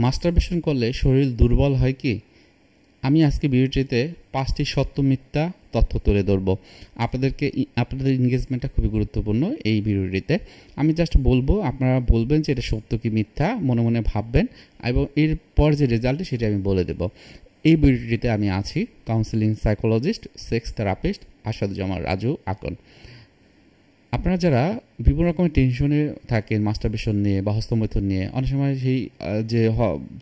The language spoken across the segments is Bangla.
মাস্টারবেশন করলে শরীর দুর্বল হয় কি? আমি আজকে ভিডিওটিতে 5টি সত্য মিথ্যা তথ্য তুলে ধরব। আপনাদের এনগেজমেন্টটা খুবই গুরুত্বপূর্ণ এই ভিডিওটিতে। আমি জাস্ট বলবো, আপনারা বলবেন যে এটা সত্য কি মিথ্যা, মনে মনে ভাববেন এবং এরপর যে রেজাল্ট সেটা আমি বলে দেব। এই ভিডিওটিতে আমি আছি counselling psychologist, sex therapist Asaduzzaman Raju Akon. আপনারা যারা বিভিন্ন রকমের টেনশনে থাকেন মাস্টারবেশন নিয়ে বা হস্তমৈথুন নিয়ে, অনেক সময় সেই যে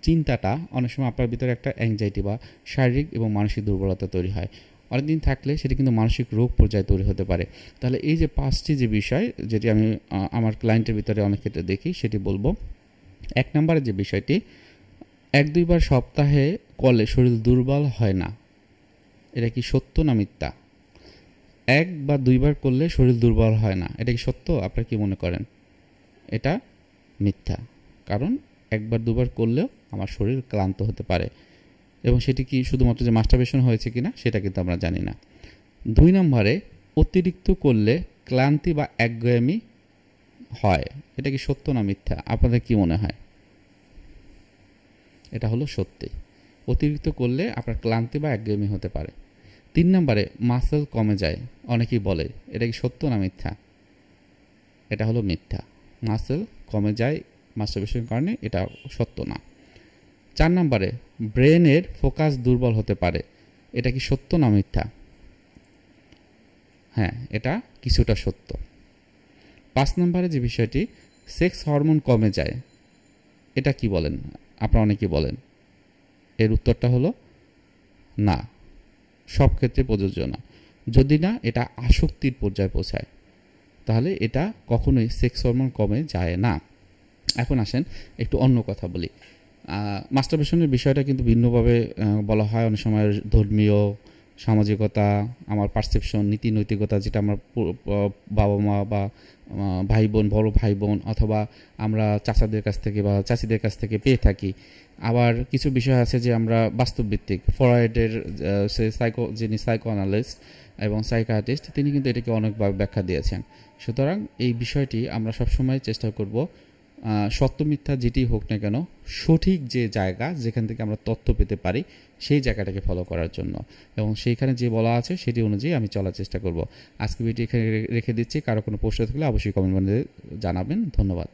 চিন্তাটা অনেক সময় আপনার ভিতরে একটা অ্যাংজাইটি বা শারীরিক এবং মানসিক দুর্বলতা তৈরি হয়। অনেকদিন থাকলে সেটি কিন্তু মানসিক রোগ পর্যায়ে তৈরি হতে পারে। তাহলে এই যে 5টি যে বিষয় যেটি আমি আমার ক্লায়েন্টের ভিতরে অনেক ক্ষেত্রে দেখি সেটি বলবো। 1 নম্বরে যে বিষয়টি, 1-2 বার সপ্তাহে করলে শরীর দুর্বল হয় না, এটা কি সত্য না মিথ্যা? 1 বা 2 বার করলে শরীর দুর্বল হয় না, এটা কি সত্য? আপনারা কি মনে করেন? এটা মিথ্যা। কারণ 1 বার 2 বার করলেও আমার শরীর ক্লান্ত হতে পারে এবং সেটি কি শুধুমাত্র যে মাস্টারবেশন হয়েছে কিনা সেটা কিন্তু আমরা জানি না। 2 নম্বরে, অতিরিক্ত করলে ক্লান্তি বা একঘেয়েমি হয়, এটা কি সত্য না মিথ্যা? আপনাদের কি মনে হয়? এটা হলো সত্যি। অতিরিক্ত করলে আপনার ক্লান্তি বা একঘেয়েমি হতে পারে। 3 নম্বরে, মাসল কমে যায়, অনেকেই বলে, এটা কি সত্য না মিথ্যা? এটা হলো মিথ্যা। মাসল কমে যায় মাস্টারবেশনের কারণে, এটা সত্য না। 4 নম্বরে, ব্রেনের ফোকাস দুর্বল হতে পারে, এটা কি সত্য না মিথ্যা? হ্যাঁ, এটা কিছুটা সত্য। 5 নম্বরে যে বিষয়টি, সেক্স হরমোন কমে যায়, এটা কি বলেন? আপনারা অনেকেই বলেন। এর উত্তরটা হলো না, সব ক্ষেত্রে প্রযোজ্য না। যদি না এটা আসক্তির পর্যায়ে পৌঁছায়, তাহলে এটা কখনোই সেক্স হরমোন কমে যায় না। এখন আসেন একটু অন্য কথা বলি। মাস্টারবেশনের বিষয়টা কিন্তু ভিন্নভাবে বলা হয়। অনেক সময় ধর্মীয়, সামাজিকতা, আমার পারসেপশন, নীতি নৈতিকতা, যেটা আমার বাবা মা বা ভাই বোন, বড় ভাই বোন অথবা আমরা চাচাদের কাছ থেকে বা চাচিদের কাছ থেকে পেয়ে থাকি। আবার কিছু বিষয় আছে যে আমরা বাস্তবভিত্তিক। ফ্রয়েডের যিনি সাইকো অ্যানালিস্ট এবং সাইকিয়াট্রিস্ট, তিনি কিন্তু এটাকে অনেকভাবে ব্যাখ্যা দিয়েছেন। সুতরাং এই বিষয়টি আমরা সবসময় চেষ্টা করব, সত্য মিথ্যা যেটি হোক না কেন, সঠিক যে জায়গা যেখান থেকে আমরা তথ্য পেতে পারি সেই জায়গাটাকে ফলো করার জন্য, এবং সেইখানে যে বলা আছে সেটি অনুযায়ী আমি চলার চেষ্টা করব। আজকে ভিডিও এখানে রেখে দিচ্ছি। কারো কোনো প্রশ্ন থাকলে অবশ্যই কমেন্ট বক্সে জানাবেন। ধন্যবাদ।